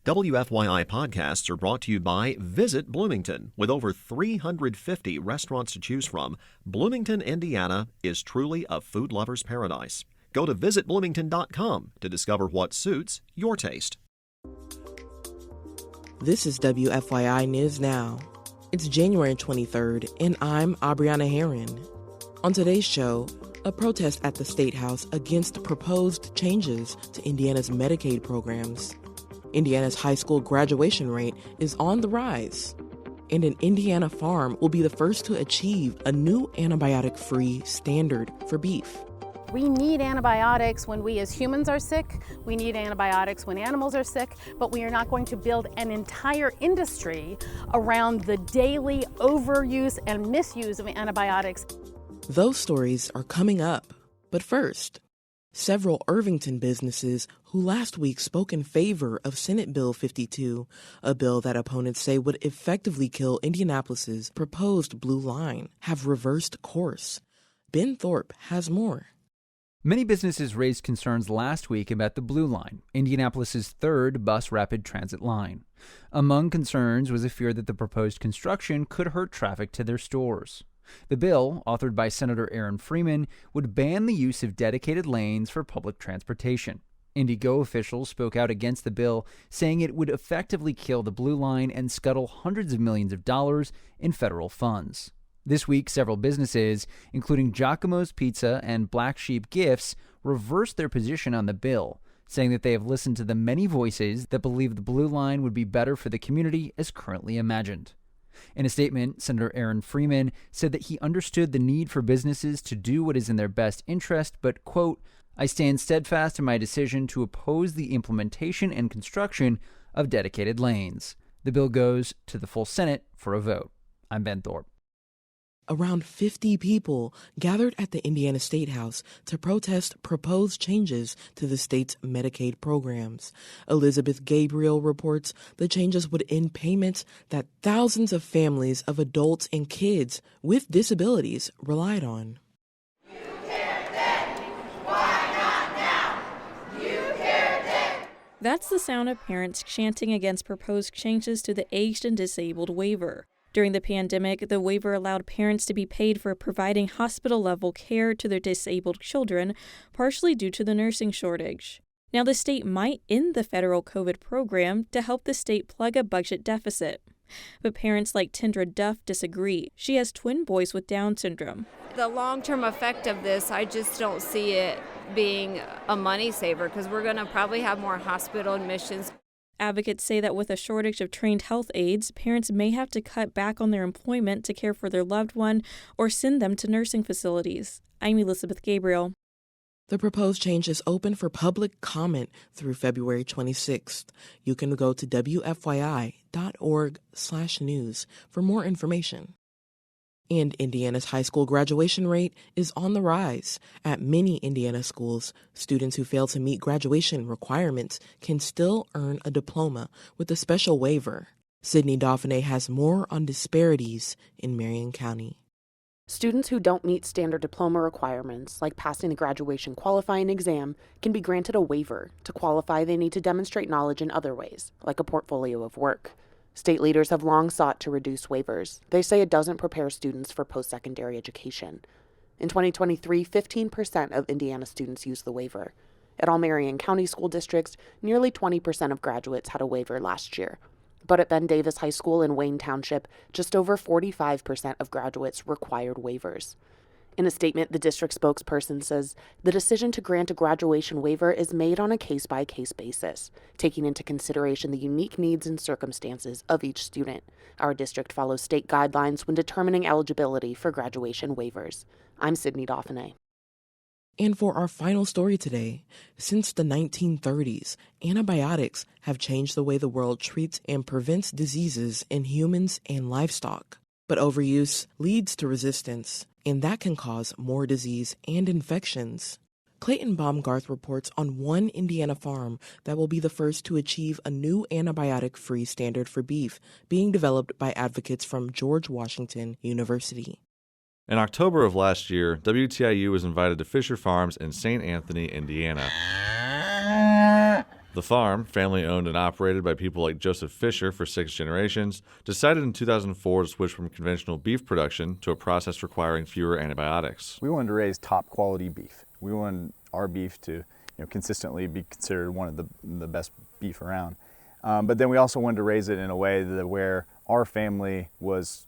WFYI podcasts are brought to you by Visit Bloomington. With over 350 restaurants to choose from, Bloomington, Indiana is truly a food lover's paradise. Go to visitbloomington.com to discover what suits your taste. This is WFYI News Now. It's January 23rd, and I'm Aubriana Herron. On today's show, a protest at the Statehouse against proposed changes to Indiana's Medicaid programs. Indiana's high school graduation rate is on the rise, and an Indiana farm will be the first to achieve a new antibiotic-free standard for beef. We need antibiotics when we as humans are sick. We need antibiotics when animals are sick, but we are not going to build an entire industry around the daily overuse and misuse of antibiotics. Those stories are coming up, but first, several Irvington businesses who last week spoke in favor of Senate Bill 52, a bill that opponents say would effectively kill Indianapolis's proposed blue line, have reversed course. Ben Thorpe has more. Many businesses raised concerns last week about the Blue Line, Indianapolis's third bus rapid transit line. Among concerns was a fear that the proposed construction could hurt traffic to their stores. The bill, authored by Senator Aaron Freeman, would ban the use of dedicated lanes for public transportation. IndyGo officials spoke out against the bill, saying it would effectively kill the Blue Line and scuttle hundreds of millions of dollars in federal funds. This week, several businesses, including Giacomo's Pizza and Black Sheep Gifts, reversed their position on the bill, saying that they have listened to the many voices that believe the Blue Line would be better for the community as currently imagined. In a statement, Senator Aaron Freeman said that he understood the need for businesses to do what is in their best interest, but, quote, I stand steadfast in my decision to oppose the implementation and construction of dedicated lanes. The bill goes to the full Senate for a vote. I'm Ben Thorpe. Around 50 people gathered at the Indiana Statehouse to protest proposed changes to the state's Medicaid programs. Elizabeth Gabriel reports the changes would end payments that thousands of families of adults and kids with disabilities relied on. You care then. Why not now? You care then. That's the sound of parents chanting against proposed changes to the aged and disabled waiver. During the pandemic, the waiver allowed parents to be paid for providing hospital-level care to their disabled children, partially due to the nursing shortage. Now, the state might end the federal COVID program to help the state plug a budget deficit. But parents like Tindra Duff disagree. She has twin boys with Down syndrome. The long-term effect of this, I just don't see it being a money saver because we're going to probably have more hospital admissions. Advocates say that with a shortage of trained health aides, parents may have to cut back on their employment to care for their loved one or send them to nursing facilities. I'm Elizabeth Gabriel. The proposed change is open for public comment through February 26th. You can go to wfyi.org/news for more information. And Indiana's high school graduation rate is on the rise. At many Indiana schools, students who fail to meet graduation requirements can still earn a diploma with a special waiver. Sydney Dauphiné has more on disparities in Marion County. Students who don't meet standard diploma requirements, like passing the graduation qualifying exam, can be granted a waiver. To qualify, they need to demonstrate knowledge in other ways, like a portfolio of work. State leaders have long sought to reduce waivers. They say it doesn't prepare students for post-secondary education. In 2023, 15% of Indiana students used the waiver. At all Marion County school districts, nearly 20% of graduates had a waiver last year. But at Ben Davis High School in Wayne Township, just over 45% of graduates required waivers. In a statement, the district spokesperson says the decision to grant a graduation waiver is made on a case-by-case basis, taking into consideration the unique needs and circumstances of each student. Our district follows state guidelines when determining eligibility for graduation waivers. I'm Sydney Dauphiné. And for our final story today, since the 1930s, antibiotics have changed the way the world treats and prevents diseases in humans and livestock. But overuse leads to resistance, and that can cause more disease and infections. Clayton Baumgarth reports on one Indiana farm that will be the first to achieve a new antibiotic-free standard for beef being developed by advocates from George Washington University. In October of last year, WTIU was invited to Fisher Farms in St. Anthony, Indiana. The farm, family-owned and operated by people like Joseph Fisher for 6 generations, decided in 2004 to switch from conventional beef production to a process requiring fewer antibiotics. We wanted to raise top-quality beef. We wanted our beef to consistently be considered one of the best beef around. But then we also wanted to raise it in a way where our family was,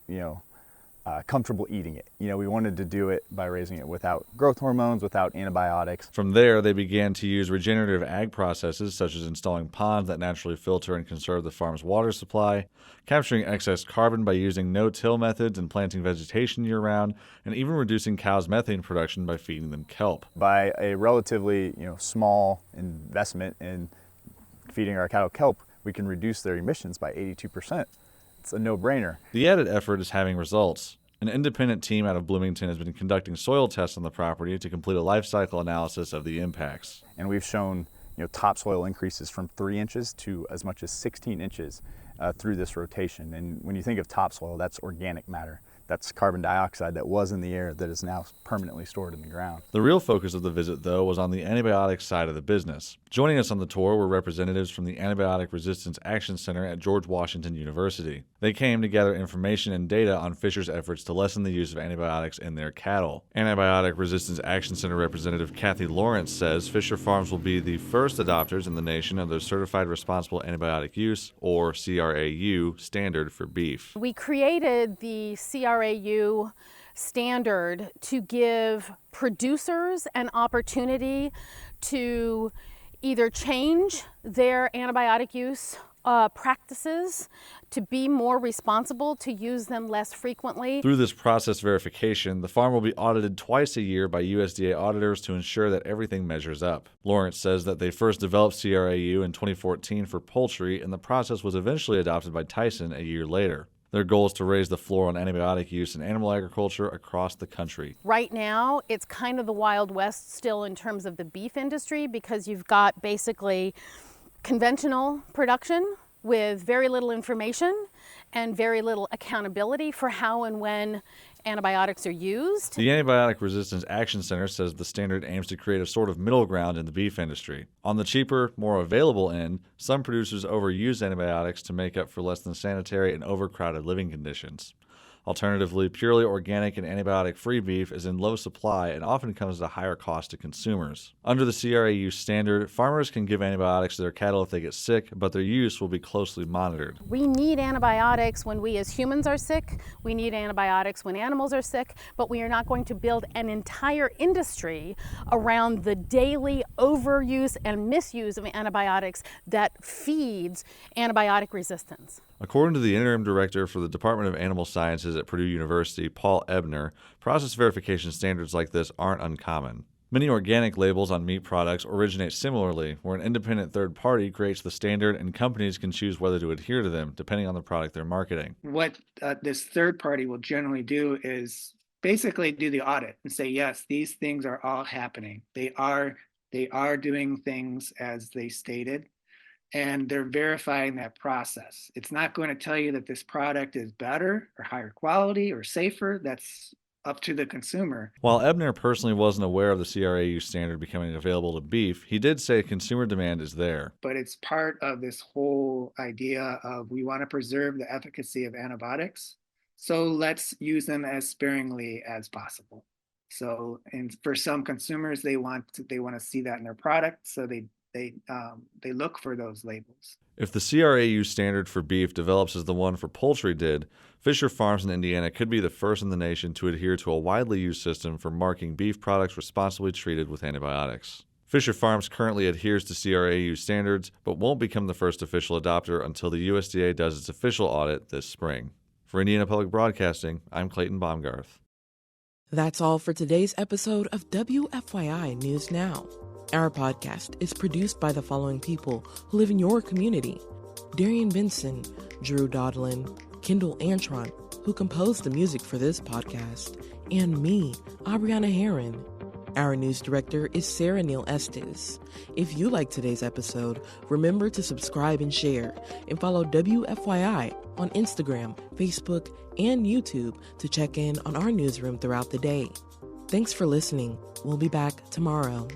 comfortable eating it. We wanted to do it by raising it without growth hormones, without antibiotics. From there, they began to use regenerative ag processes such as installing ponds that naturally filter and conserve the farm's water supply, capturing excess carbon by using no-till methods and planting vegetation year-round, and even reducing cows' methane production by feeding them kelp. By a relatively small investment in feeding our cattle kelp, we can reduce their emissions by 82%. It's a no-brainer. The added effort is having results. An independent team out of Bloomington has been conducting soil tests on the property to complete a life cycle analysis of the impacts. And we've shown topsoil increases from 3 inches to as much as 16 inches through this rotation. And when you think of topsoil, that's organic matter. That's carbon dioxide that was in the air that is now permanently stored in the ground. The real focus of the visit, though, was on the antibiotic side of the business. Joining us on the tour were representatives from the Antibiotic Resistance Action Center at George Washington University. They came to gather information and data on Fisher's efforts to lessen the use of antibiotics in their cattle. Antibiotic Resistance Action Center Representative Kathy Lawrence says Fisher Farms will be the first adopters in the nation of the Certified Responsible Antibiotic Use, or CRAU, standard for beef. We created the CRAU standard to give producers an opportunity to either change their antibiotic use practices, to be more responsible, to use them less frequently. Through this process verification, the farm will be audited twice a year by USDA auditors to ensure that everything measures up. Lawrence says that they first developed CRAU in 2014 for poultry, and the process was eventually adopted by Tyson a year later. Their goal is to raise the floor on antibiotic use in animal agriculture across the country. Right now, it's kind of the Wild West still in terms of the beef industry, because you've got basically conventional production with very little information and very little accountability for how and when antibiotics are used. The Antibiotic Resistance Action Center says the standard aims to create a sort of middle ground in the beef industry. On the cheaper, more available end, some producers overuse antibiotics to make up for less than sanitary and overcrowded living conditions. Alternatively, purely organic and antibiotic-free beef is in low supply and often comes at a higher cost to consumers. Under the CRAU standard, farmers can give antibiotics to their cattle if they get sick, but their use will be closely monitored. We need antibiotics when we as humans are sick. We need antibiotics when animals are sick, but we are not going to build an entire industry around the daily overuse and misuse of antibiotics that feeds antibiotic resistance. According to the interim director for the Department of Animal Sciences at Purdue University, Paul Ebner, process verification standards like this aren't uncommon. Many organic labels on meat products originate similarly, where an independent third party creates the standard and companies can choose whether to adhere to them depending on the product they're marketing. What this third party will generally do is basically do the audit and say, yes, these things are all happening. They are doing things as they stated. And they're verifying that process. It's not going to tell you that this product is better or higher quality or safer. That's up to the consumer. While Ebner personally wasn't aware of the CRAU standard becoming available to beef, he did say consumer demand is there. But it's part of this whole idea of we want to preserve the efficacy of antibiotics, so let's use them as sparingly as possible. So, and for some consumers, they want to see that in their product, so they look for those labels. If the CRAU standard for beef develops as the one for poultry did, Fisher Farms in Indiana could be the first in the nation to adhere to a widely used system for marking beef products responsibly treated with antibiotics. Fisher Farms currently adheres to CRAU standards, but won't become the first official adopter until the USDA does its official audit this spring. For Indiana Public Broadcasting, I'm Clayton Baumgarth. That's all for today's episode of WFYI News Now. Our podcast is produced by the following people who live in your community: Darian Benson, Drew Dodlin, Kendall Antron, who composed the music for this podcast, and me, Aubriana Herron. Our news director is Sarah Neal Estes. If you like today's episode, remember to subscribe and share, and follow WFYI on Instagram, Facebook, and YouTube to check in on our newsroom throughout the day. Thanks for listening. We'll be back tomorrow.